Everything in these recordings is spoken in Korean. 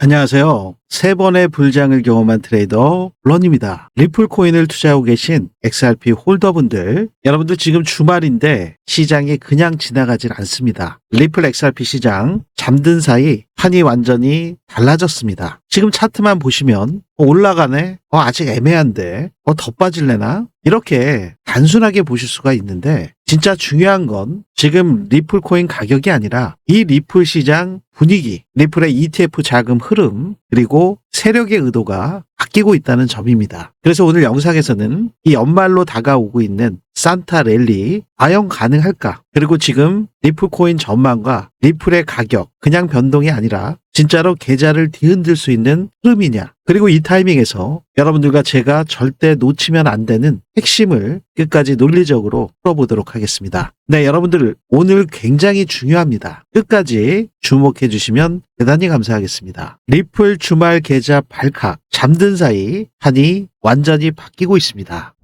안녕하세요. 세 번의 불장을 경험한 트레이더 런입니다. 리플 코인을 투자하고 계신 XRP 홀더분들, 여러분들 지금 주말인데 시장이 그냥 지나가질 않습니다. 리플 XRP 시장 잠든 사이 판이 완전히 달라졌습니다. 지금 차트만 보시면 올라가네? 아직 애매한데? 더 빠질래나? 이렇게 단순하게 보실 수가 있는데, 진짜 중요한 건 지금 리플 코인 가격이 아니라 이 리플 시장 분위기, 리플의 ETF 자금 흐름, 그리고 세력의 의도가 바뀌고 있다는 점입니다. 그래서 오늘 영상에서는 이 연말로 다가오고 있는 산타 랠리 과연 가능할까? 그리고 지금 리플 코인 전망과 리플의 가격, 그냥 변동이 아니라 진짜로 계좌를 뒤흔들 수 있는 흐름이냐? 그리고 이 타이밍에서 여러분들과 제가 절대 놓치면 안 되는 핵심을 끝까지 논리적으로 풀어보도록 하겠습니다. 네, 여러분들 오늘 굉장히 중요합니다. 끝까지 주목해 주시면 대단히 감사하겠습니다. 리플 주말 계좌 발칵, 잠든 사이 판이 완전히 바뀌고 있습니다.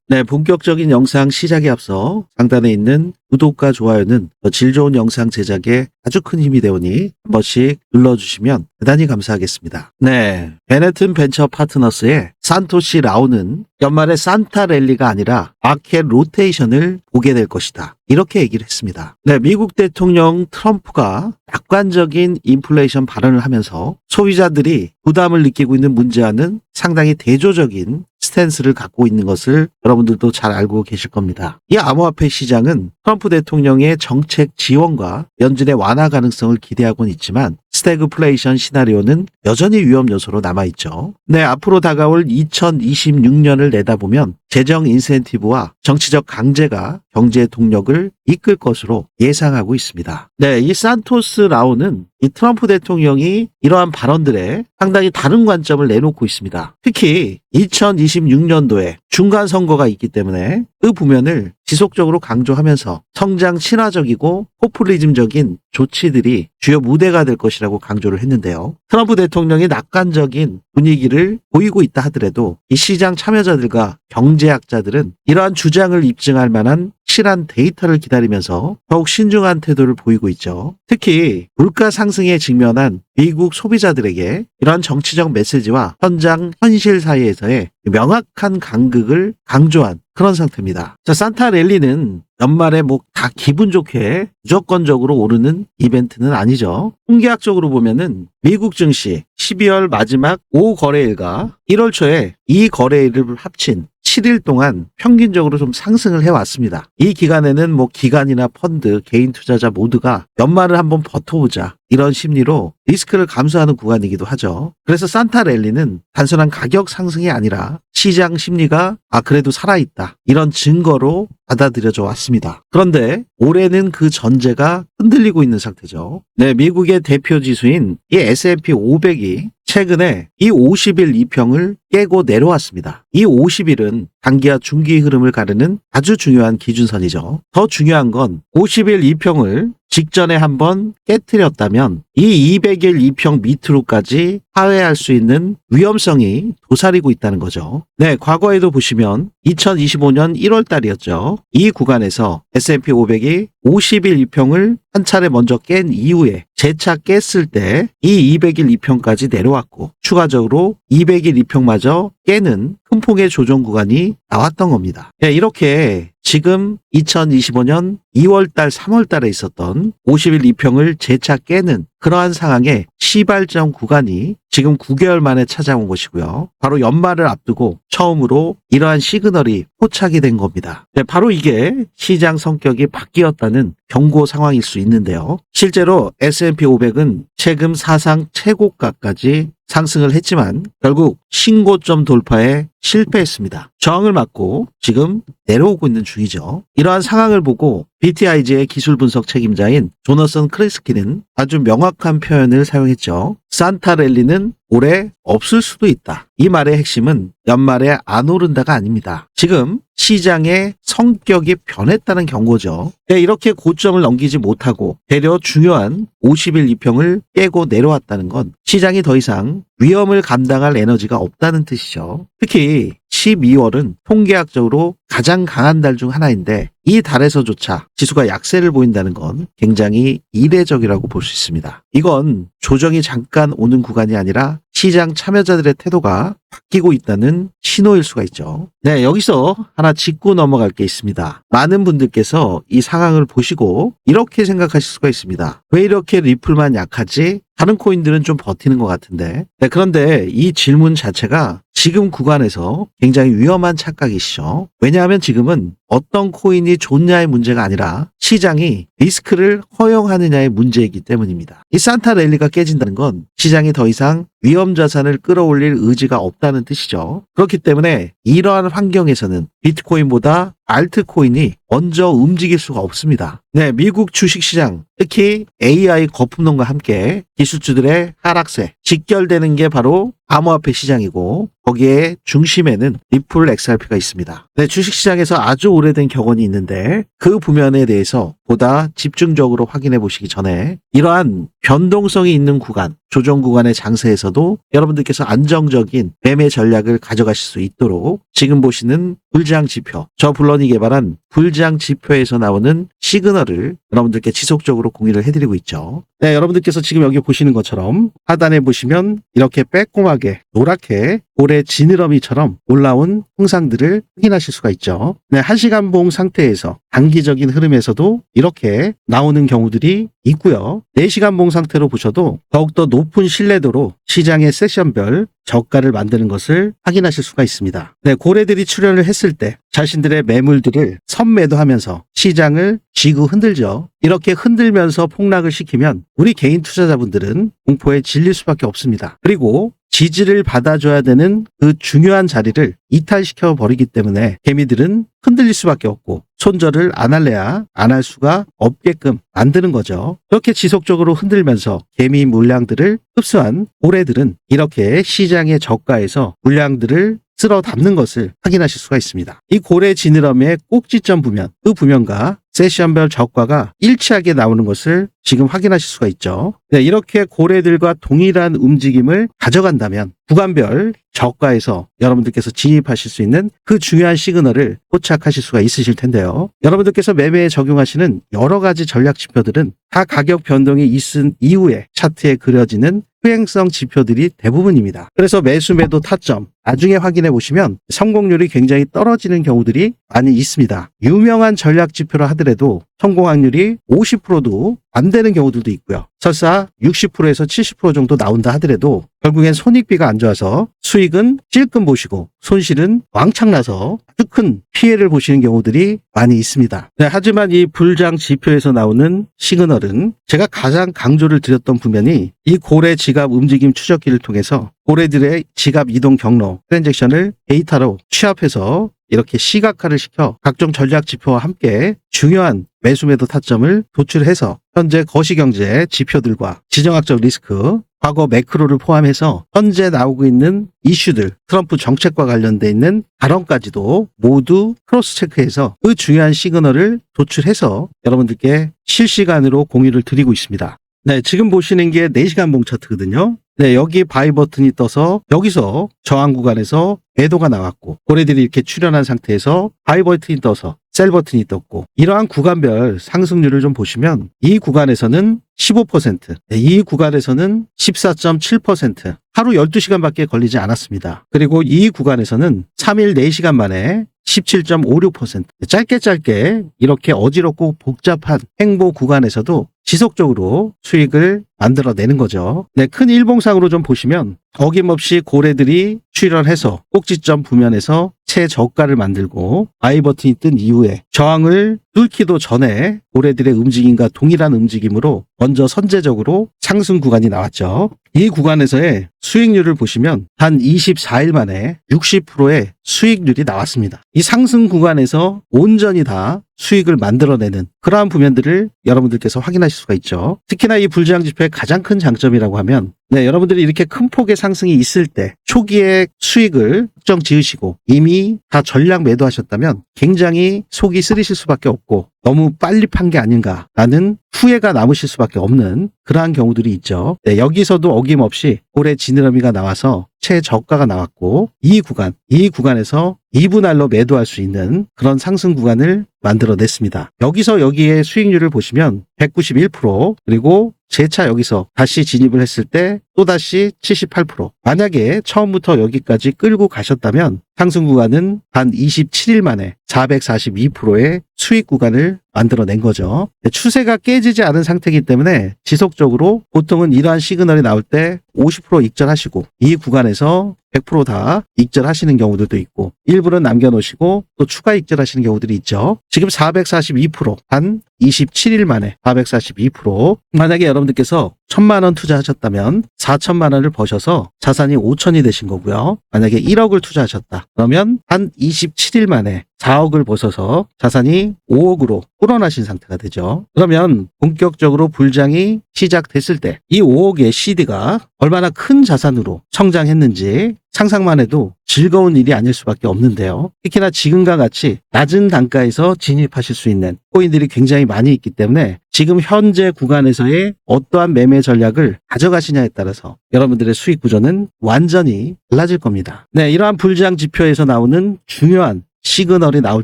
네, 본격적인 영상 시작에 앞서 상단에 있는 구독과 좋아요는 질 좋은 영상 제작에 아주 큰 힘이 되오니 한 번씩 눌러주시면 대단히 감사하겠습니다. 네, 베네튼 벤처 파트너스의 산토시 라오는 연말에 산타 랠리가 아니라 마켓 로테이션을 보게 될 것이다, 이렇게 얘기를 했습니다. 네, 미국 대통령 트럼프가 낙관적인 인플레이션 발언을 하면서 소비자들이 부담을 느끼고 있는 문제와는 상당히 대조적인 스탠스를 갖고 있는 것을 여러분들도 잘 알고 계실 겁니다. 이 암호화폐 시장은 트럼프 대통령의 정책 지원과 연준의 완화 가능성을 기대하고는 있지만 스태그플레이션 시나리오는 여전히 위험 요소로 남아있죠. 네, 앞으로 다가올 2026년을 내다보면 재정 인센티브와 정치적 강제가 경제의 동력을 이끌 것으로 예상하고 있습니다. 네, 이 산토스 라오는 이 트럼프 대통령이 이러한 발언들에 상당히 다른 관점을 내놓고 있습니다. 특히 2026년도에 중간 선거가 있기 때문에 그 부면을 지속적으로 강조하면서 성장 친화적이고 포퓰리즘적인 조치들이 주요 무대가 될 것이라고 강조를 했는데요. 트럼프 대통령이 낙관적인 분위기를 보이고 있다 하더라도 이 시장 참여자들과 경제학자들은 이러한 주장을 입증할 만한 실한 데이터를 기다리면서 더욱 신중한 태도를 보이고 있죠. 특히 물가 상승에 직면한 미국 소비자들에게 이러한 정치적 메시지와 현장 현실 사이에서의 명확한 간극을 강조한 그런 상태입니다. 자, 산타 랠리는 연말에 다 기분 좋게 무조건적으로 오르는 이벤트는 아니죠. 통계학적으로 보면은 미국 증시 12월 마지막 5거래일과 1월 초에 이 거래일을 합친 7일 동안 평균적으로 좀 상승을 해왔습니다. 이 기간에는 기관이나 펀드, 개인 투자자 모두가 연말을 한번 버텨보자, 이런 심리로 리스크를 감수하는 구간이기도 하죠. 그래서 산타 랠리는 단순한 가격 상승이 아니라 시장 심리가 그래도 살아있다, 이런 증거로 받아들여져 왔습니다. 그런데 올해는 그 전제가 흔들리고 있는 상태죠. 네, 미국의 대표 지수인 이 S&P 500이 최근에 이 50일 이평을 깨고 내려왔습니다. 이 50일은 단기와 중기 흐름을 가르는 아주 중요한 기준선이죠. 더 중요한 건 50일 이평을 직전에 한번 깨트렸다면 이 200일 이평 밑으로까지 하회할 수 있는 위험성이 도사리고 있다는 거죠. 네, 과거에도 보시면 2025년 1월 달이었죠. 이 구간에서 S&P 500이 50일 이평을 한 차례 먼저 깬 이후에 재차 깼을 때 이 200일 이평까지 내려왔고 추가적으로 200일 이평마저 깨는 큰 폭의 조정 구간이 나왔던 겁니다. 네, 이렇게 지금 2025년 2월달, 3월달에 있었던 50일 이평을 재차 깨는 그러한 상황의 시발점 구간이 지금 9개월 만에 찾아온 것이고요. 바로 연말을 앞두고 처음으로 이러한 시그널이 포착이 된 겁니다. 네, 바로 이게 시장 성격이 바뀌었다는 경고 상황일 수 있는데요. 실제로 S&P 500은 최근 사상 최고가까지 상승을 했지만 결국 신고점 돌파에 실패했습니다. 저항을 맞고 지금 내려오고 있는 중이죠. 이러한 상황을 보고 BTIG의 기술 분석 책임자인 조너선 크레스키는 아주 명확한 표현을 사용했죠. 산타 랠리는 올해 없을 수도 있다. 이 말의 핵심은 연말에 안 오른다가 아닙니다. 지금 시장의 성격이 변했다는 경고죠. 이렇게 고점을 넘기지 못하고 되려 중요한 50일 이평을 깨고 내려왔다는 건 시장이 더 이상 위험을 감당할 에너지가 없다는 뜻이죠. 특히 12월은 통계학적으로 가장 강한 달 중 하나인데 이 달에서조차 지수가 약세를 보인다는 건 굉장히 이례적이라고 볼 수 있습니다. 이건 조정이 잠깐 오는 구간이 아니라 시장 참여자들의 태도가 바뀌고 있다는 신호일 수가 있죠. 네, 여기서 하나 짚고 넘어갈 게 있습니다. 많은 분들께서 이 상황을 보시고 이렇게 생각하실 수가 있습니다. 왜 이렇게 리플만 약하지? 다른 코인들은 좀 버티는 것 같은데. 네, 그런데 이 질문 자체가 지금 구간에서 굉장히 위험한 착각이시죠. 왜냐하면 지금은 어떤 코인이 좋냐의 문제가 아니라 시장이 리스크를 허용하느냐의 문제이기 때문입니다. 이 산타 랠리가 깨진다는 건 시장이 더 이상 위험 자산을 끌어올릴 의지가 없다는 뜻이죠. 그렇기 때문에 이러한 환경에서는 비트코인보다 알트코인이 먼저 움직일 수가 없습니다. 네, 미국 주식시장, 특히 AI 거품론과 함께 기술주들의 하락세, 직결되는 게 바로 암호화폐 시장이고 거기에 중심에는 리플 XRP가 있습니다. 네, 주식시장에서 아주 오래된 격언이 있는데 그 부면에 대해서 보다 집중적으로 확인해 보시기 전에 이러한 변동성이 있는 구간, 조정 구간의 장세에서도 여러분들께서 안정적인 매매 전략을 가져가실 수 있도록 지금 보시는 불장 지표, 저 블런이 개발한 불장 지표에서 나오는 시그널을 여러분들께 지속적으로 공유를 해드리고 있죠. 네, 여러분들께서 지금 여기 보시는 것처럼 하단에 보시면 이렇게 빼꼼하게 노랗게 고래 지느러미처럼 올라온 형상들을 확인하실 수가 있죠. 네, 1시간 봉 상태에서 단기적인 흐름에서도 이렇게 나오는 경우들이 있고요. 4시간 봉 상태로 보셔도 더욱더 높은 신뢰도로 시장의 세션별 저가를 만드는 것을 확인하실 수가 있습니다. 네, 고래들이 출현을 했을 때 자신들의 매물들을 선매도하면서 시장을 쥐고 흔들죠. 이렇게 흔들면서 폭락을 시키면 우리 개인 투자자분들은 공포에 질릴 수밖에 없습니다. 그리고 지지를 받아줘야 되는 그 중요한 자리를 이탈시켜 버리기 때문에 개미들은 흔들릴 수밖에 없고 손절을 안 할래야 안 할 수가 없게끔 만드는 거죠. 이렇게 지속적으로 흔들면서 개미 물량들을 흡수한 고래들은 이렇게 시장의 저가에서 물량들을 쓸어 담는 것을 확인하실 수가 있습니다. 이 고래 지느러미의 꼭지점 부면, 그 부면과 세션별 저가가 일치하게 나오는 것을 지금 확인하실 수가 있죠. 네, 이렇게 고래들과 동일한 움직임을 가져간다면 구간별 저가에서 여러분들께서 진입하실 수 있는 그 중요한 시그널을 포착하실 수가 있으실 텐데요. 여러분들께서 매매에 적용하시는 여러 가지 전략 지표들은 다 가격 변동이 있은 이후에 차트에 그려지는 수행성 지표들이 대부분입니다. 그래서 매수 매도 타점 나중에 확인해 보시면 성공률이 굉장히 떨어지는 경우들이 많이 있습니다. 유명한 전략 지표로 하더라도 성공 확률이 50%도 안 되는 경우들도 있고요. 설사 60%에서 70% 정도 나온다 하더라도 결국엔 손익비가 안 좋아서 수익은 찔끔 보시고 손실은 왕창 나서 아주 큰 피해를 보시는 경우들이 많이 있습니다. 네, 하지만 이 불장 지표에서 나오는 시그널은 제가 가장 강조를 드렸던 부면이 이 고래 지갑 움직임 추적기를 통해서 고래들의 지갑 이동 경로, 트랜잭션을 데이터로 취합해서 이렇게 시각화를 시켜 각종 전략 지표와 함께 중요한 매수 매도 타점을 도출해서 현재 거시경제 지표들과 지정학적 리스크, 과거 매크로를 포함해서 현재 나오고 있는 이슈들, 트럼프 정책과 관련돼 있는 발언까지도 모두 크로스 체크해서 그 중요한 시그널을 도출해서 여러분들께 실시간으로 공유를 드리고 있습니다. 네, 지금 보시는 게 4시간 봉 차트거든요. 네, 여기 바이 버튼이 떠서 여기서 저항 구간에서 매도가 나왔고 고래들이 이렇게 출현한 상태에서 바이 버튼이 떠서 셀 버튼이 떴고 이러한 구간별 상승률을 좀 보시면 이 구간에서는 15%, 이 구간에서는 14.7%, 하루 12시간밖에 걸리지 않았습니다. 그리고 이 구간에서는 3일 4시간 만에 17.56%, 짧게 이렇게 어지럽고 복잡한 행보 구간에서도 지속적으로 수익을 만들어내는 거죠. 네, 큰 일봉상으로 좀 보시면 어김없이 고래들이 출현해서 꼭지점 부면에서 최저가를 만들고 바이 버튼이 뜬 이후에 저항을 뚫기도 전에 고래들의 움직임과 동일한 움직임으로 먼저 선제적으로 상승 구간이 나왔죠. 이 구간에서의 수익률을 보시면 단 24일 만에 60%의 수익률이 나왔습니다. 이 상승 구간에서 온전히 다 수익을 만들어내는 그러한 부면들을 여러분들께서 확인하실 수가 있죠. 특히나 이 불장 지표의 가장 큰 장점이라고 하면 네, 여러분들이 이렇게 큰 폭의 상승이 있을 때 초기에 수익을 확정 지으시고 이미 다 전량 매도하셨다면 굉장히 속이 쓰리실 수밖에 없고 너무 빨리 판 게 아닌가라는 후회가 남으실 수밖에 없는 그러한 경우들이 있죠. 네, 여기서도 어김없이 올해 지느러미가 나와서 최저가가 나왔고 이 구간에서 2분할로 매도할 수 있는 그런 상승 구간을 만들어냈습니다. 여기서 여기에 수익률을 보시면 191% 그리고 재차 여기서 다시 진입을 했을 때 또다시 78%. 만약에 처음부터 여기까지 끌고 가셨다면 상승 구간은 단 27일 만에 442%의 수익 구간을 만들어낸 거죠. 추세가 깨지지 않은 상태이기 때문에 지속적으로 보통은 이러한 시그널이 나올 때 50% 익절하시고 이 구간에서 100% 다 익절하시는 경우들도 있고 일부는 남겨놓으시고 또 추가 익절하시는 경우들이 있죠. 지금 442%, 단 27일 만에 442%. 만약에 여러분들께서 1,000만 원 투자하셨다면 4천만 원을 버셔서 자산이 5천이 되신 거고요. 만약에 1억을 투자하셨다. 그러면 한 27일 만에 4억을 벗어서 자산이 5억으로 불어나신 상태가 되죠. 그러면 본격적으로 불장이 시작됐을 때 이 5억의 CD가 얼마나 큰 자산으로 성장했는지 상상만 해도 즐거운 일이 아닐 수밖에 없는데요. 특히나 지금과 같이 낮은 단가에서 진입하실 수 있는 코인들이 굉장히 많이 있기 때문에 지금 현재 구간에서의 어떠한 매매 전략을 가져가시냐에 따라서 여러분들의 수익 구조는 완전히 달라질 겁니다. 네, 이러한 불장 지표에서 나오는 중요한 시그널이 나올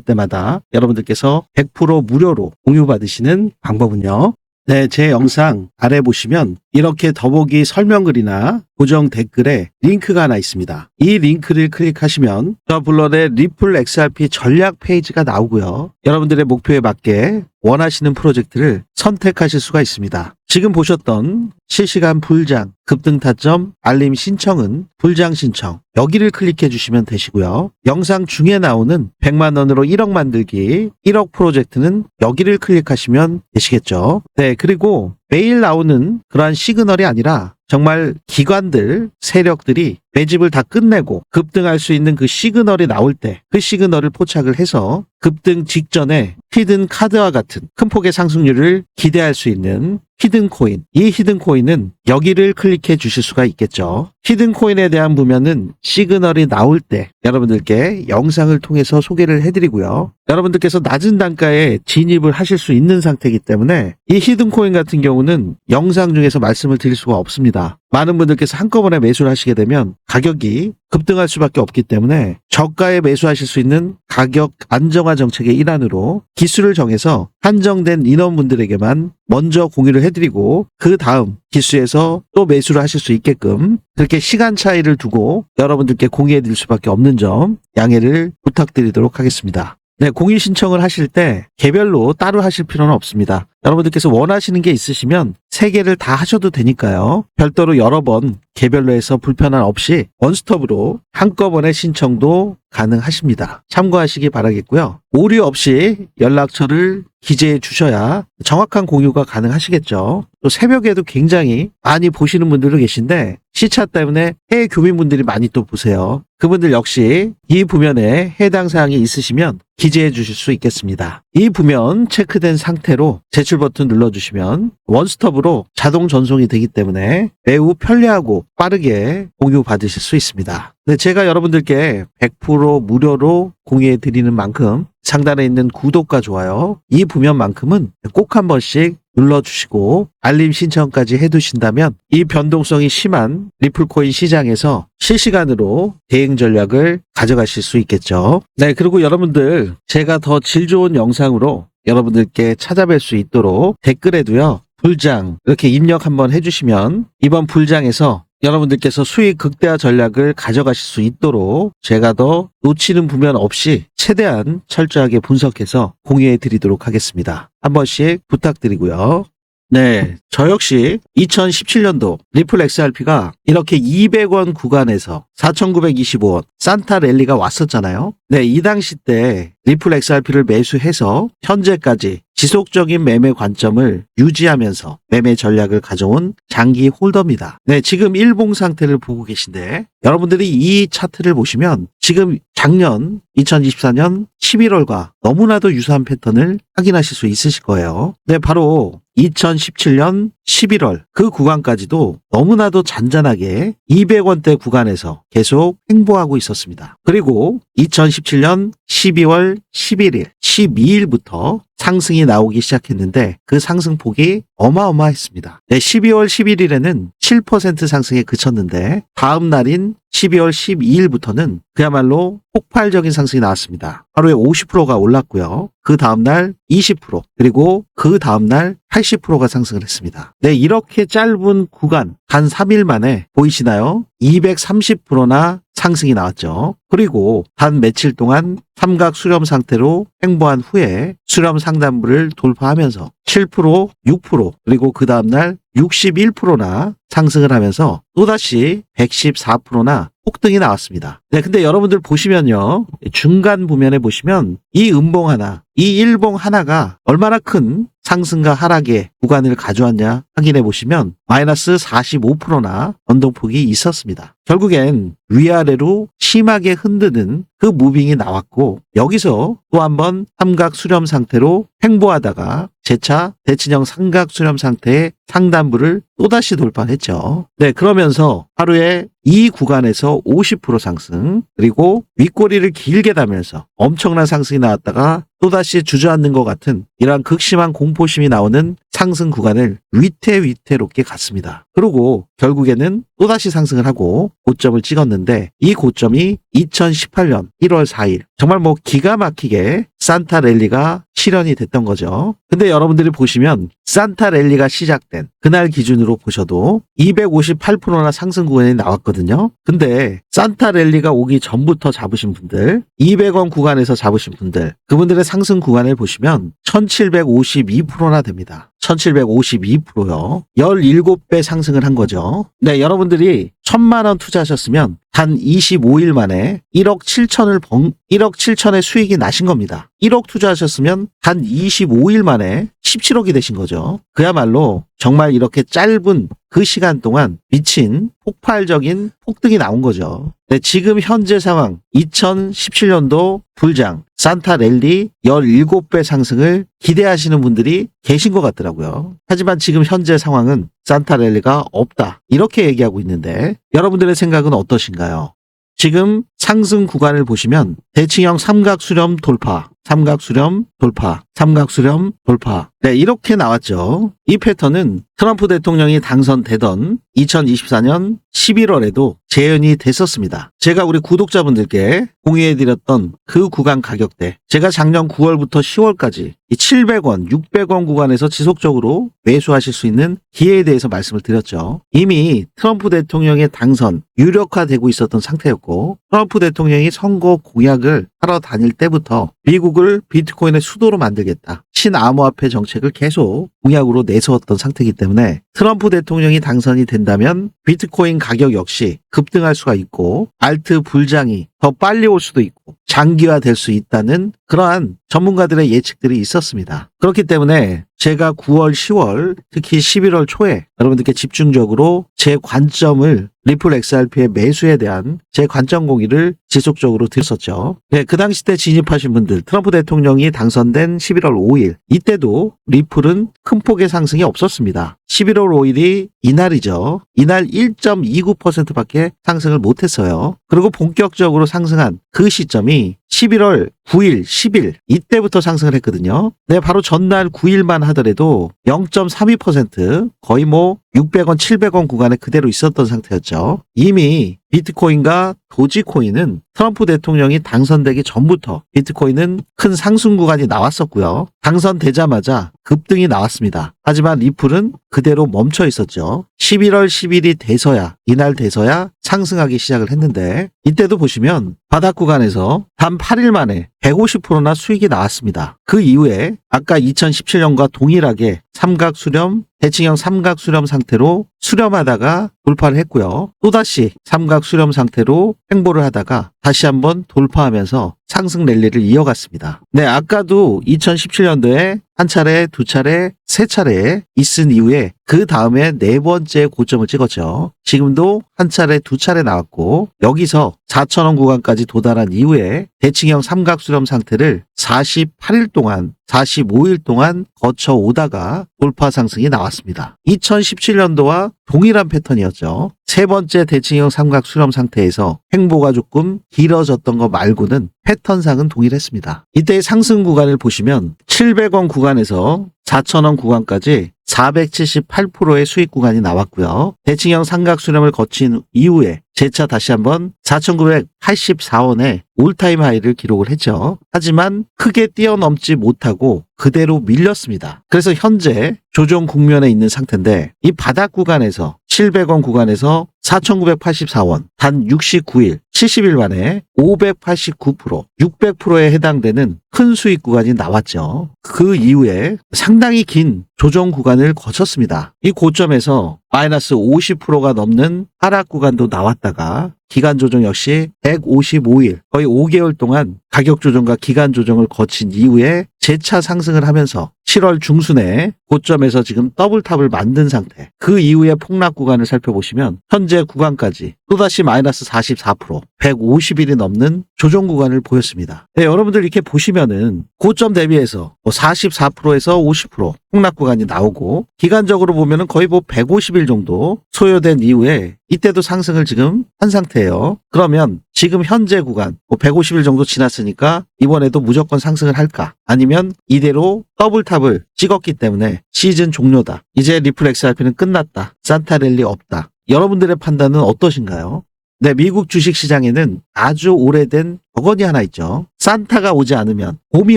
때마다 여러분들께서 100% 무료로 공유받으시는 방법은요. 네, 제 영상 아래 보시면 이렇게 더보기 설명글이나 고정 댓글에 링크가 하나 있습니다. 이 링크를 클릭하시면 저 블러의 리플 XRP 전략 페이지가 나오고요. 여러분들의 목표에 맞게 원하시는 프로젝트를 선택하실 수가 있습니다. 지금 보셨던 실시간 불장, 급등 타점, 알림 신청은 불장 신청, 여기를 클릭해 주시면 되시고요. 영상 중에 나오는 100만 원으로 1억 만들기 1억 프로젝트는 여기를 클릭하시면 되시겠죠. 네, 그리고 매일 나오는 그러한 시그널이 아니라 정말 기관들, 세력들이 매집을 다 끝내고 급등할 수 있는 그 시그널이 나올 때 그 시그널을 포착을 해서 급등 직전에 히든 카드와 같은 큰 폭의 상승률을 기대할 수 있는 히든 코인. 이 히든 코인은 여기를 클릭해 주실 수가 있겠죠. 히든 코인에 대한 보면은 시그널이 나올 때 여러분들께 영상을 통해서 소개를 해드리고요. 여러분들께서 낮은 단가에 진입을 하실 수 있는 상태이기 때문에 이 히든 코인 같은 경우는 영상 중에서 말씀을 드릴 수가 없습니다. 많은 분들께서 한꺼번에 매수를 하시게 되면 가격이 급등할 수밖에 없기 때문에 저가에 매수하실 수 있는 가격 안정화 정책의 일환으로 기수를 정해서 한정된 인원분들에게만 먼저 공유를 해드리고 그 다음 기수에서 또 매수를 하실 수 있게끔 그렇게 시간 차이를 두고 여러분들께 공유해드릴 수밖에 없는 점 양해를 부탁드리도록 하겠습니다. 네, 공유 신청을 하실 때 개별로 따로 하실 필요는 없습니다. 여러분들께서 원하시는 게 있으시면 3개를 다 하셔도 되니까요. 별도로 여러 번 개별로 해서 불편함 없이 원스톱으로 한꺼번에 신청도 가능하십니다. 참고하시기 바라겠고요. 오류 없이 연락처를 기재해 주셔야 정확한 공유가 가능하시겠죠. 또 새벽에도 굉장히 많이 보시는 분들도 계신데 시차 때문에 해외 교민분들이 많이 또 보세요. 그분들 역시 이 부면에 해당 사항이 있으시면 기재해 주실 수 있겠습니다. 이 부면 체크된 상태로 제출 버튼 눌러주시면 원스톱으로 자동 전송이 되기 때문에 매우 편리하고 빠르게 공유 받으실 수 있습니다. 네, 제가 여러분들께 100% 무료로 공유해 드리는 만큼 상단에 있는 구독과 좋아요 이 부면만큼은 꼭 한 번씩 눌러주시고 알림 신청까지 해두신다면 이 변동성이 심한 리플코인 시장에서 실시간으로 대응 전략을 가져가실 수 있겠죠. 네, 그리고 여러분들 제가 더 질 좋은 영상으로 여러분들께 찾아뵐 수 있도록 댓글에도요. 불장 이렇게 입력 한번 해주시면 이번 불장에서 여러분들께서 수익 극대화 전략을 가져가실 수 있도록 제가 더 놓치는 부면 없이 최대한 철저하게 분석해서 공유해 드리도록 하겠습니다. 한 번씩 부탁드리고요. 네, 저 역시 2017년도 리플 XRP가 이렇게 200원 구간에서 4,925원 산타 랠리가 왔었잖아요. 네, 이 당시 때 리플 XRP를 매수해서 현재까지 지속적인 매매 관점을 유지하면서 매매 전략을 가져온 장기 홀더입니다. 네, 지금 일봉 상태를 보고 계신데 여러분들이 이 차트를 보시면 지금 작년 2024년 11월과 너무나도 유사한 패턴을 확인하실 수 있으실 거예요. 네, 바로 2017년 11월 그 구간까지도 너무나도 잔잔하게 200원대 구간에서 계속 횡보하고 있었습니다. 그리고 2017년 12월 11일, 12일부터 상승이 나오기 시작했는데 그 상승폭이 어마어마했습니다. 네, 12월 11일에는 7% 상승에 그쳤는데 다음 날인 12월 12일부터는 그야말로 폭발적인 상승이 나왔습니다. 하루에 50%가 올랐고요. 그 다음날 20%, 그리고 그 다음날 80%가 상승을 했습니다. 네, 이렇게 짧은 구간, 단 3일 만에 보이시나요? 230%나 상승이 나왔죠. 그리고 단 며칠 동안 삼각 수렴 상태로 횡보한 후에 수렴 상단부를 돌파하면서 7%, 6%, 그리고 그 다음날 61%나 상승을 하면서 또다시 114%나 폭등이 나왔습니다. 네, 근데 여러분들 보시면요. 중간 부면에 보시면 이 음봉 하나, 이 일봉 하나가 얼마나 큰 상승과 하락의 구간을 가져왔냐 확인해 보시면 마이너스 45%나 변동폭이 있었습니다. 결국엔 위아래로 심하게 흔드는 그 무빙이 나왔고 여기서 또 한번 삼각 수렴 상태로 횡보하다가 재차 대칭형 삼각 수렴 상태의 상단부를 또다시 돌파했죠. 네, 그러면서 하루에 이 구간에서 50% 상승, 그리고 윗꼬리를 길게 달면서 엄청난 상승이 나왔다가 또다시 주저앉는 것 같은 이러한 극심한 공포심이 나오는 상승 구간을 위태롭게 갔습니다. 그리고 결국에는 또다시 상승을 하고 고점을 찍었는데 이 고점이 2018년 1월 4일 정말 뭐 기가 막히게 산타 랠리가 실현이 됐던 거죠. 근데 여러분들이 보시면 산타 랠리가 시작된 그날 기준으로 보셔도 258%나 상승 구간이 나왔거든요. 근데 산타 랠리가 오기 전부터 잡으신 분들, 200원 구간에서 잡으신 분들, 그분들의 상승 구간을 보시면 1752%나 됩니다. 1752%요. 17배 상승을 한 거죠. 네, 여러분들이 1000만 원 투자하셨으면 단 25일 만에 1억 7천의 수익이 나신 겁니다. 1억 투자하셨으면 단 25일 만에 17억이 되신 거죠. 그야말로 정말 이렇게 짧은 그 시간 동안 미친 폭발적인 폭등이 나온 거죠. 네, 지금 현재 상황 2017년도 불장 산타 랠리 17배 상승을 기대하시는 분들이 계신 것 같더라고요. 하지만 지금 현재 상황은 산타 랠리가 없다 이렇게 얘기하고 있는데 여러분들의 생각은 어떠신가요? 지금 상승 구간을 보시면 대칭형 삼각 수렴 돌파, 삼각 수렴 돌파, 삼각 수렴 돌파. 네, 이렇게 나왔죠. 이 패턴은 트럼프 대통령이 당선되던 2024년 11월에도 재현이 됐었습니다. 제가 우리 구독자분들께 공유해드렸던 그 구간 가격대, 제가 작년 9월부터 10월까지 이 700원, 600원 구간에서 지속적으로 매수하실 수 있는 기회에 대해서 말씀을 드렸죠. 이미 트럼프 대통령의 당선 유력화되고 있었던 상태였고 트럼프 대통령이 선거 공약을 하러 다닐 때부터 미국을 비트코인의 수도로 만들겠다. 친암호화폐 정책을 계속 공약으로 내세웠던 상태이기 때문에 트럼프 대통령이 당선이 된다면 비트코인 가격 역시 급등할 수가 있고 알트 불장이 더 빨리 올 수도 있고 장기화될 수 있다는 그러한 전문가들의 예측들이 있었습니다. 그렇기 때문에 제가 9월, 10월, 특히 11월 초에 여러분들께 집중적으로 제 관점을 리플 XRP의 매수에 대한 제 관점 공유를 지속적으로 드렸었죠. 네, 그 당시 때 진입하신 분들, 트럼프 대통령이 당선된 11월 5일, 이때도 리플은 큰 폭의 상승이 없었습니다. 11월 5일이 이날이죠. 이날 1.29%밖에 상승을 못했어요. 그리고 본격적으로 상승한 그 시점이 11월 9일, 10일 이때부터 상승을 했거든요. 네, 바로 전날 9일만 하더라도 0.32% 거의 뭐 600원, 700원 구간에 그대로 있었던 상태였죠. 이미 비트코인과 도지코인은 트럼프 대통령이 당선되기 전부터 비트코인은 큰 상승 구간이 나왔었고요. 당선되자마자 급등이 나왔습니다. 하지만 리플은 그대로 멈춰 있었죠. 11월 10일이 돼서야, 이날 돼서야 상승하기 시작을 했는데 이때도 보시면 바닥 구간에서 단 8일 만에 150%나 수익이 나왔습니다. 그 이후에 아까 2017년과 동일하게 삼각 수렴, 대칭형 삼각 수렴 상태로 수렴하다가 돌파를 했고요. 또다시 삼각 수렴 상태로 횡보를 하다가 다시 한번 돌파하면서 상승 랠리를 이어갔습니다. 네, 아까도 2017년도에 한 차례, 두 차례, 세 차례 있은 이후에 그 다음에 네 번째 고점을 찍었죠. 지금도 한 차례, 두 차례 나왔고 여기서 4,000원 구간까지 도달한 이후에 대칭형 삼각 수렴 상태를 48일 동안 45일 동안 거쳐 오다가 돌파 상승이 나왔습니다. 2017년도와 동일한 패턴이었죠. 세 번째 대칭형 삼각 수렴 상태에서 횡보가 조금 길어졌던 거 말고는 패턴상은 동일했습니다. 이때의 상승 구간을 보시면 700원 구간에서 4,000원 구간까지 478%의 수익 구간이 나왔고요. 대칭형 삼각 수렴을 거친 이후에 재차 다시 한번 4,984원에 올타임 하이를 기록을 했죠. 하지만 크게 뛰어넘지 못하고 그대로 밀렸습니다. 그래서 현재 조정 국면에 있는 상태인데 이 바닥 구간에서 700원 구간에서 4,984원 단 69일 70일 만에 589% 600%에 해당되는 큰 수익 구간이 나왔죠. 그 이후에 상당히 긴 조정 구간을 거쳤습니다. 이 고점에서 마이너스 50%가 넘는 하락 구간도 나왔다가 기간 조정 역시 155일 거의 5개월 동안 가격 조정과 기간 조정을 거친 이후에 재차 상승을 하면서 7월 중순에 고점에서 지금 더블탑을 만든 상태. 그 이후에 폭락 구간을 살펴보시면 현재 구간까지 또다시 마이너스 44% 150일이 넘는 조정 구간을 보였습니다. 네, 여러분들 이렇게 보시면은 고점 대비해서 44%에서 50% 폭락 구간이 나오고 기간적으로 보면은 거의 150일 정도 소요된 이후에 이때도 상승을 지금 한 상태예요. 그러면 지금 현재 구간 150일 정도 지났으니까 이번에도 무조건 상승을 할까? 아니면 이대로 더블탑을 찍었기 때문에 시즌 종료다. 이제 리플 XRP는 끝났다. 산타랠리 없다. 여러분들의 판단은 어떠신가요? 네, 미국 주식시장에는 아주 오래된 격언이 하나 있죠. 산타가 오지 않으면 봄이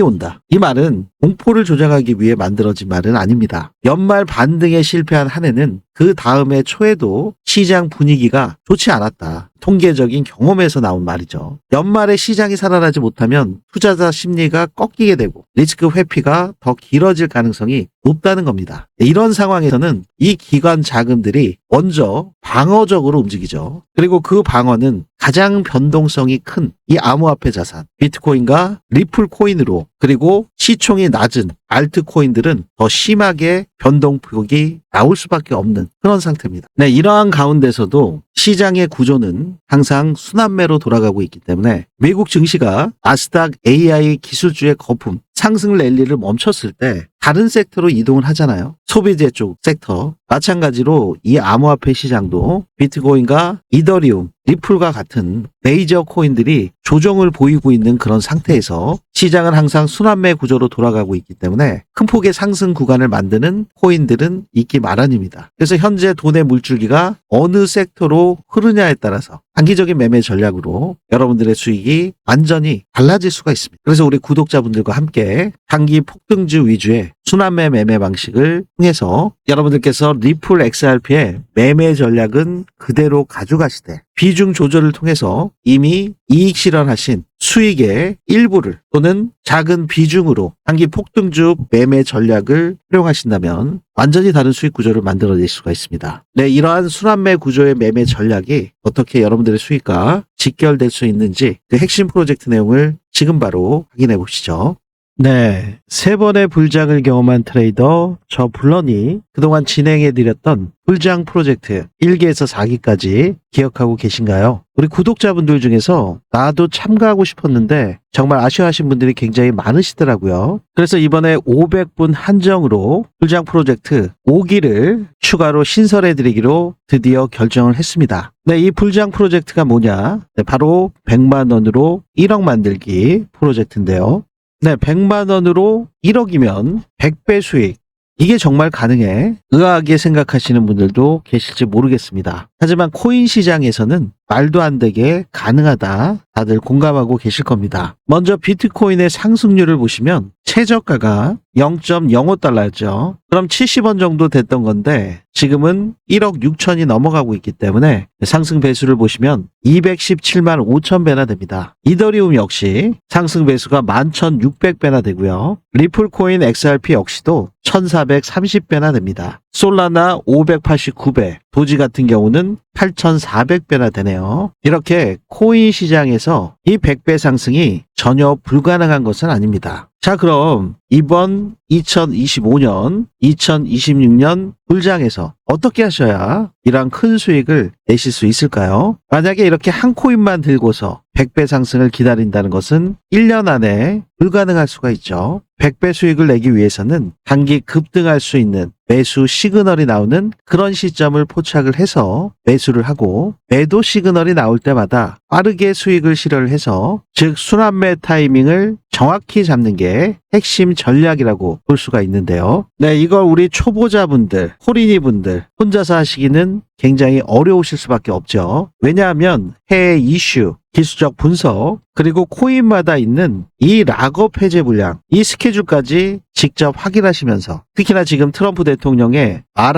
온다. 이 말은 공포를 조장하기 위해 만들어진 말은 아닙니다. 연말 반등에 실패한 한 해는 그 다음해 초에도 시장 분위기가 좋지 않았다. 통계적인 경험에서 나온 말이죠. 연말에 시장이 살아나지 못하면 투자자 심리가 꺾이게 되고 리스크 회피가 더 길어질 가능성이 높다는 겁니다. 이런 상황에서는 이 기관 자금들이 먼저 방어적으로 움직이죠. 그리고 그 방어는 가장 변동성이 큰 이 암호화폐 자산, 비트코인과 리플 코인으로 그리고 시총이 낮은 알트코인들은 더 심하게 변동폭이 나올 수밖에 없는 그런 상태입니다. 네, 이러한 가운데서도 시장의 구조는 항상 순환매로 돌아가고 있기 때문에 미국 증시가 나스닥 AI 기술주의 거품, 상승 랠리를 멈췄을 때 다른 섹터로 이동을 하잖아요. 소비재 쪽 섹터. 마찬가지로 이 암호화폐 시장도 비트코인과 이더리움, 리플과 같은 메이저 코인들이 조정을 보이고 있는 그런 상태에서 시장은 항상 순환매 구조로 돌아가고 있기 때문에 큰 폭의 상승 구간을 만드는 코인들은 있기 마련입니다. 그래서 현재 돈의 물줄기가 어느 섹터로 흐르냐에 따라서 단기적인 매매 전략으로 여러분들의 수익이 완전히 달라질 수가 있습니다. 그래서 우리 구독자분들과 함께 단기 폭등주 위주의 순환매 매매 방식을 통해서 여러분들께서 리플 XRP의 매매 전략은 그대로 가져가시되 비중 조절을 통해서 이미 이익 실현하신 수익의 일부를 또는 작은 비중으로 단기 폭등주 매매 전략을 활용하신다면 완전히 다른 수익 구조를 만들어낼 수가 있습니다. 네, 이러한 순환매 구조의 매매 전략이 어떻게 여러분들의 수익과 직결될 수 있는지 그 핵심 프로젝트 내용을 지금 바로 확인해 보시죠. 네, 3번의 불장을 경험한 트레이더 저 블런이 그동안 진행해드렸던 불장 프로젝트 1기에서 4기까지 기억하고 계신가요? 우리 구독자분들 중에서 나도 참가하고 싶었는데 정말 아쉬워하신 분들이 굉장히 많으시더라고요. 그래서 이번에 500분 한정으로 불장 프로젝트 5기를 추가로 신설해드리기로 드디어 결정을 했습니다. 네, 이 불장 프로젝트가 뭐냐? 네, 바로 100만 원으로 1억 만들기 프로젝트인데요. 네, 100만 원으로 1억이면 100배 수익. 이게 정말 가능해? 의아하게 생각하시는 분들도 계실지 모르겠습니다. 하지만 코인 시장에서는 말도 안 되게 가능하다. 다들 공감하고 계실 겁니다. 먼저 비트코인의 상승률을 보시면 최저가가 0.05달러였죠. 그럼 70원 정도 됐던 건데 지금은 1억 6천이 넘어가고 있기 때문에 상승 배수를 보시면 217만 5천 배나 됩니다. 이더리움 역시 상승 배수가 11,600배나 되고요. 리플코인 XRP 역시도 1,430배나 됩니다. 솔라나 589배, 도지 같은 경우는 8,400배나 되네요. 이렇게 코인 시장에서 이 100배 상승이 전혀 불가능한 것은 아닙니다. 자, 그럼 이번 2025년, 2026년 불장에서 어떻게 하셔야 이러한 큰 수익을 내실 수 있을까요? 만약에 이렇게 한 코인만 들고서 100배 상승을 기다린다는 것은 1년 안에 불가능할 수가 있죠. 100배 수익을 내기 위해서는 단기 급등할 수 있는 매수 시그널이 나오는 그런 시점을 포착을 해서 매수를 하고, 매도 시그널이 나올 때마다 빠르게 수익을 실현을 해서, 즉 순환매 타이밍을 정확히 잡는 게 핵심 전략이라고 볼 수가 있는데요. 네, 이걸 우리 초보자분들, 호린이분들 혼자서 하시기는 굉장히 어려우실 수밖에 없죠. 왜냐하면 해외 이슈, 기술적 분석, 그리고 코인마다 있는 이 락업 해제 물량, 이 스케줄까지 직접 확인하시면서, 특히나 지금 트럼프 대통령의 말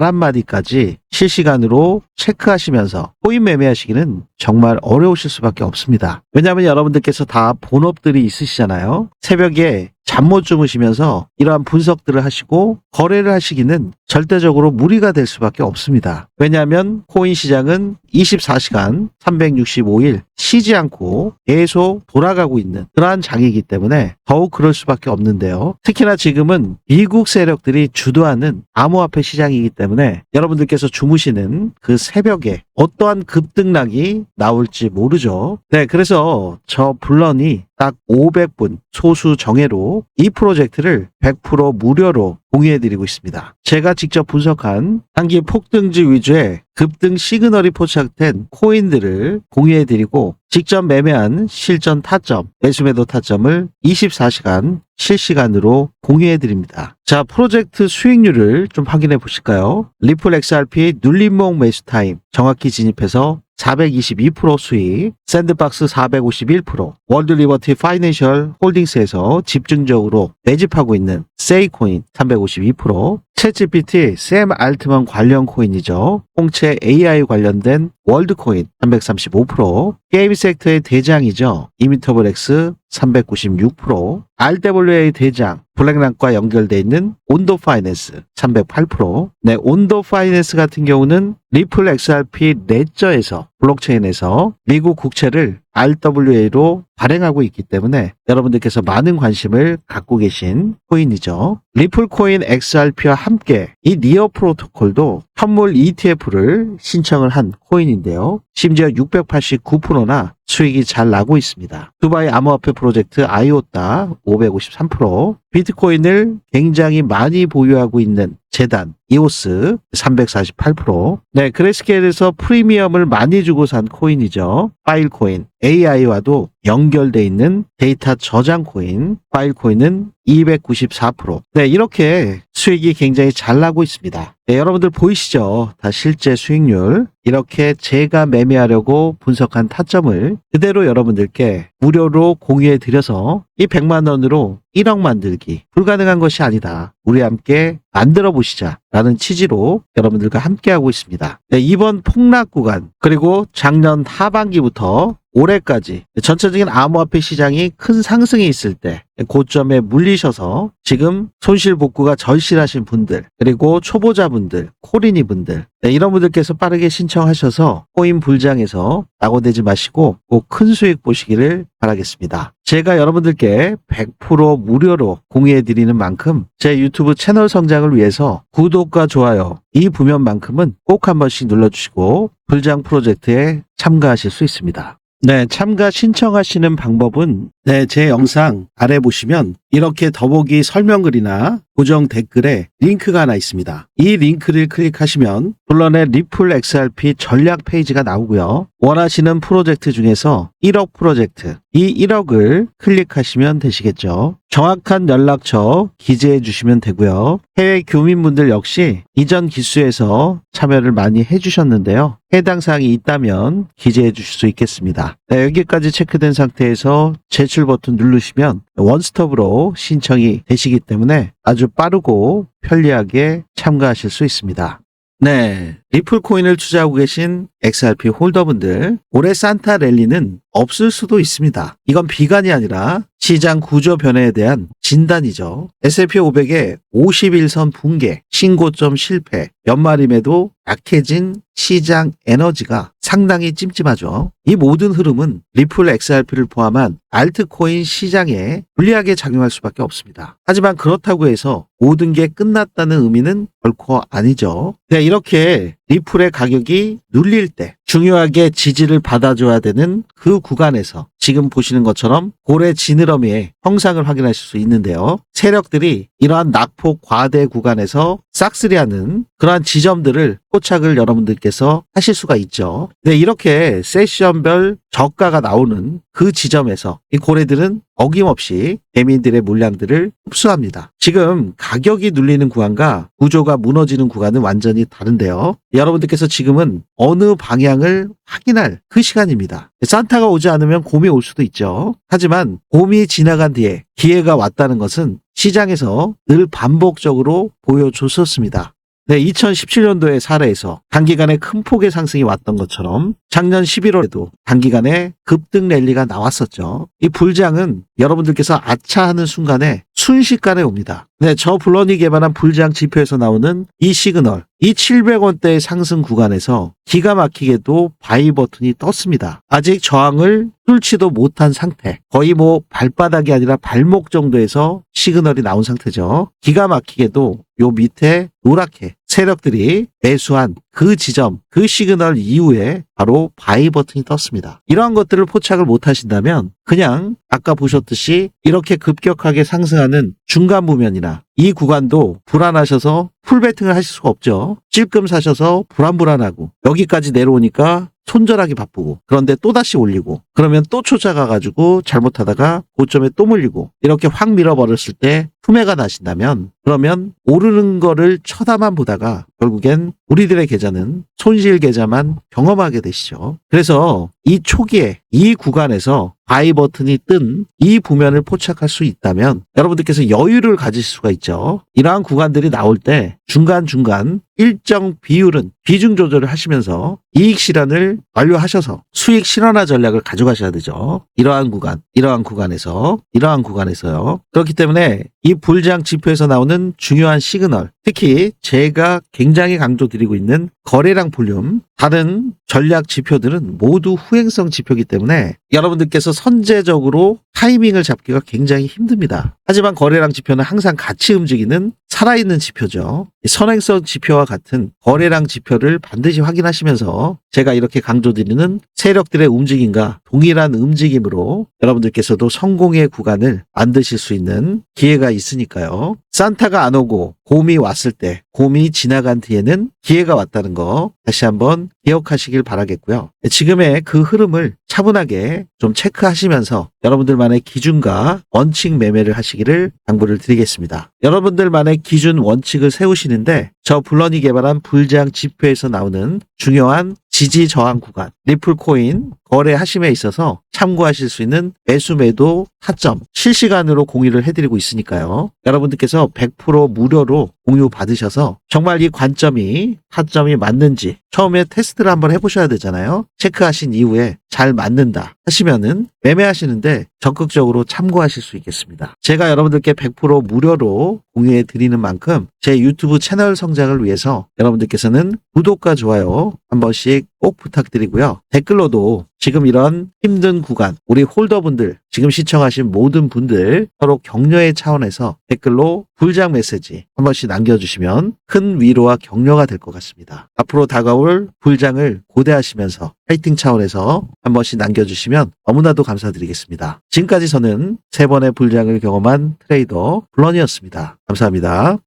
한마디까지 실시간으로 체크하시면서 코인 매매하시기는 정말 어려우실 수밖에 없습니다. 왜냐하면 여러분들께서 다 본업들이 있으시잖아요. 새벽에 잠 못 주무시면서 이러한 분석들을 하시고 거래를 하시기는 절대적으로 무리가 될 수밖에 없습니다. 왜냐하면 코인 시장은 24시간 365일 쉬지 않고 계속 돌아가고 있는 그러한 장이기 때문에 더욱 그럴 수밖에 없는데요. 특히나 지금은 미국 세력들이 주도하는 암호화폐 시장이기 때문에 여러분들께서 주무시는 그 새벽에 어떠한 급등락이 나올지 모르죠. 네, 그래서 저 블런이 딱 500분 소수 정예로 이 프로젝트를 100% 무료로 공유해드리고 있습니다. 제가 직접 분석한 단기 폭등주 위주의 급등 시그널이 포착된 코인들을 공유해드리고, 직접 매매한 실전 타점, 매수매도 타점을 24시간 실시간으로 공유해드립니다. 자, 프로젝트 수익률을 좀 확인해 보실까요? 리플 XRP 눌림목 매수 타임 정확히 진입해서 422% 수익, 샌드박스 451%, 월드 리버티 파이낸셜 홀딩스에서 집중적으로 매집하고 있는 세이코인 352%, 챗GPT 샘 알트만 관련 코인이죠. 홍채 AI 관련된 월드코인 335%, 게임 섹터의 대장이죠. 이미터블엑스 396%, RWA 대장 블랙락과 연결되어 있는 온도 파이낸스 308%. 네, 온도 파이낸스 같은 경우는 리플 XRP 레저에서 블록체인에서 미국 국채를 RWA로 발행하고 있기 때문에 여러분들께서 많은 관심을 갖고 계신 코인이죠. 리플 코인 XRP와 함께 이 니어 프로토콜도 현물 ETF를 신청을 한 코인인데요. 심지어 689%나 수익이 잘 나고 있습니다. 두바이 암호화폐 프로젝트 아이오타 553%, 비트코인을 굉장히 많이 보유하고 있는 재단 이오스 348%, 네, 그레스케일에서 프리미엄을 많이 주고 산 코인이죠. 파일코인 AI와도 연결돼 있는 데이터 저장 코인 파일코인은 294%. 네, 이렇게 수익이 굉장히 잘 나고 있습니다. 네, 여러분들 보이시죠? 다 실제 수익률. 이렇게 제가 매매하려고 분석한 타점을 그대로 여러분들께 무료로 공유해 드려서 이 100만 원으로 1억 만들기 불가능한 것이 아니다. 우리 함께 만들어 보시자 라는 취지로 여러분들과 함께 하고 있습니다. 네, 이번 폭락 구간, 그리고 작년 하반기부터 올해까지 전체적인 암호화폐 시장이 큰 상승이 있을 때 고점에 물리셔서 지금 손실 복구가 절실하신 분들, 그리고 초보자분들, 코린이 분들, 네, 이런 분들께서 빠르게 신청하셔서 코인 불장에서 낙오되지 마시고 꼭 큰 수익 보시기를 바라겠습니다. 제가 여러분들께 100% 무료로 공유해 드리는 만큼 제 유튜브 채널 성장을 위해서 구독과 좋아요 이 부면만큼은 꼭 한 번씩 눌러주시고 불장 프로젝트에 참가하실 수 있습니다. 네, 참가 신청하시는 방법은 제 영상 아래 보시면 이렇게 더보기 설명글이나 고정 댓글에 링크가 하나 있습니다. 이 링크를 클릭하시면 블런의 리플 XRP 전략 페이지가 나오고요. 원하시는 프로젝트 중에서 1억 프로젝트, 이 1억을 클릭하시면 되시겠죠. 정확한 연락처 기재해 주시면 되고요. 해외 교민분들 역시 이전 기수에서 참여를 많이 해주셨는데요. 해당 사항이 있다면 기재해 주실 수 있겠습니다. 네, 여기까지 체크된 상태에서 제출 버튼 누르시면 원스톱으로 신청이 되시기 때문에 아주 빠르고 편리하게 참가하실 수 있습니다. 네, 리플 코인을 투자하고 계신 XRP 홀더분들, 올해 산타 랠리는 없을 수도 있습니다. 이건 비관이 아니라 시장 구조 변화에 대한 진단이죠. S&P 500의 51선 붕괴, 신고점 실패, 연말임에도 약해진 시장 에너지가 상당히 찜찜하죠. 이 모든 흐름은 리플 XRP를 포함한 알트코인 시장에 불리하게 작용할 수밖에 없습니다. 하지만 그렇다고 해서 모든 게 끝났다는 의미는 결코 아니죠. 네, 이렇게 리플의 가격이 눌릴 때 중요하게 지지를 받아줘야 되는 그 구간에서 지금 보시는 것처럼 고래 지느러미의 형상을 확인하실 수 있는데요. 세력들이 이러한 낙폭 과대 구간에서 싹쓸이하는 그러한 지점들을 포착을 여러분들께서 하실 수가 있죠. 네, 이렇게 세션별 저가가 나오는 그 지점에서 이 고래들은 어김없이 개미들의 물량들을 흡수합니다. 지금 가격이 눌리는 구간과 구조가 무너지는 구간은 완전히 다른데요. 여러분들께서 지금은 어느 방향을 확인할 그 시간입니다. 산타가 오지 않으면 곰이 올 수도 있죠. 하지만 곰이 지나간 뒤에 기회가 왔다는 것은 시장에서 늘 반복적으로 보여줬었습니다. 네, 2017년도의 사례에서 단기간에 큰 폭의 상승이 왔던 것처럼 작년 11월에도 단기간에 급등 랠리가 나왔었죠. 이 불장은 여러분들께서 아차하는 순간에 순식간에 옵니다. 네, 저 블런이 개발한 불장 지표에서 나오는 이 시그널, 이 700원대의 상승 구간에서 기가 막히게도 바이 버튼이 떴습니다. 아직 저항을 뚫지도 못한 상태, 거의 발바닥이 아니라 발목 정도에서 시그널이 나온 상태죠. 기가 막히게도 요 밑에 노랗게 세력들이 매수한 그 지점, 그 시그널 이후에 바로 바이 버튼이 떴습니다. 이러한 것들을 포착을 못 하신다면 그냥 아까 보셨듯이 이렇게 급격하게 상승하는 중간 부면이나 이 구간도 불안하셔서 풀베팅을 하실 수가 없죠. 찔끔 사셔서 불안불안하고 여기까지 내려오니까 손절하기 바쁘고 그런데 또다시 올리고 그러면 또 쫓아가가지고 잘못하다가 고점에 또 물리고 이렇게 확 밀어버렸을 때 후회가 나신다면 그러면 오르는 거를 쳐다만 보다가 결국엔 우리들의 계좌는 손실 계좌만 경험하게 되시죠. 그래서 이 초기에 이 구간에서 바이 버튼이 뜬 이 부면을 포착할 수 있다면 여러분들께서 여유를 가질 수가 있죠. 이러한 구간들이 나올 때 중간중간 일정 비율은 비중 조절을 하시면서 이익 실현을 완료하셔서 수익 실현화 전략을 가져가셔야 되죠. 이러한 구간, 이러한 구간에서, 이러한 구간에서요. 그렇기 때문에 이 불장 지표에서 나오는 중요한 시그널, 특히 제가 굉장히 강조드리고 있는 거래량 볼륨, 다른 전략 지표들은 모두 후행성 지표이기 때문에 여러분들께서 선제적으로 타이밍을 잡기가 굉장히 힘듭니다. 하지만 거래량 지표는 항상 같이 움직이는 살아있는 지표죠. 선행성 지표와 같은 거래량 지표를 반드시 확인하시면서 제가 이렇게 강조드리는 세력들의 움직임과 동일한 움직임으로 여러분들께서도 성공의 구간을 만드실 수 있는 기회가 있으니까요. 산타가 안 오고 곰이 왔을 때, 곰이 지나간 뒤에는 기회가 왔다는 거 다시 한번 기억하시길 바라겠고요. 지금의 그 흐름을 차분하게 좀 체크하시면서 여러분들만의 기준과 원칙 매매를 하시기를 당부를 드리겠습니다. 여러분들만의 기준 원칙을 세우시는데 저 블런이 개발한 불장 지표에서 나오는 중요한 지지 저항 구간, 리플코인 거래하심에 있어서 참고하실 수 있는 매수 매도 타점 실시간으로 공유를 해드리고 있으니까요. 여러분들께서 100% 무료로 공유 받으셔서 정말 이 관점이 타점이 맞는지 처음에 테스트를 한번 해보셔야 되잖아요. 체크하신 이후에 잘 맞는다 하시면은 매매하시는데 적극적으로 참고하실 수 있겠습니다. 제가 여러분들께 100% 무료로 공유해 드리는 만큼 제 유튜브 채널 성장을 위해서 여러분들께서는 구독과 좋아요 한 번씩 꼭 부탁드리고요. 댓글로도 지금 이런 힘든 구간, 우리 홀더분들, 지금 시청하신 모든 분들 서로 격려의 차원에서 댓글로 불장 메시지 한 번씩 남겨주시면 큰 위로와 격려가 될 것 같습니다. 앞으로 다가올 불장을 고대하시면서 파이팅 차원에서 한 번씩 남겨주시면 너무나도 감사드리겠습니다. 지금까지 저는 3번의 불장을 경험한 트레이더 블런이었습니다. 감사합니다.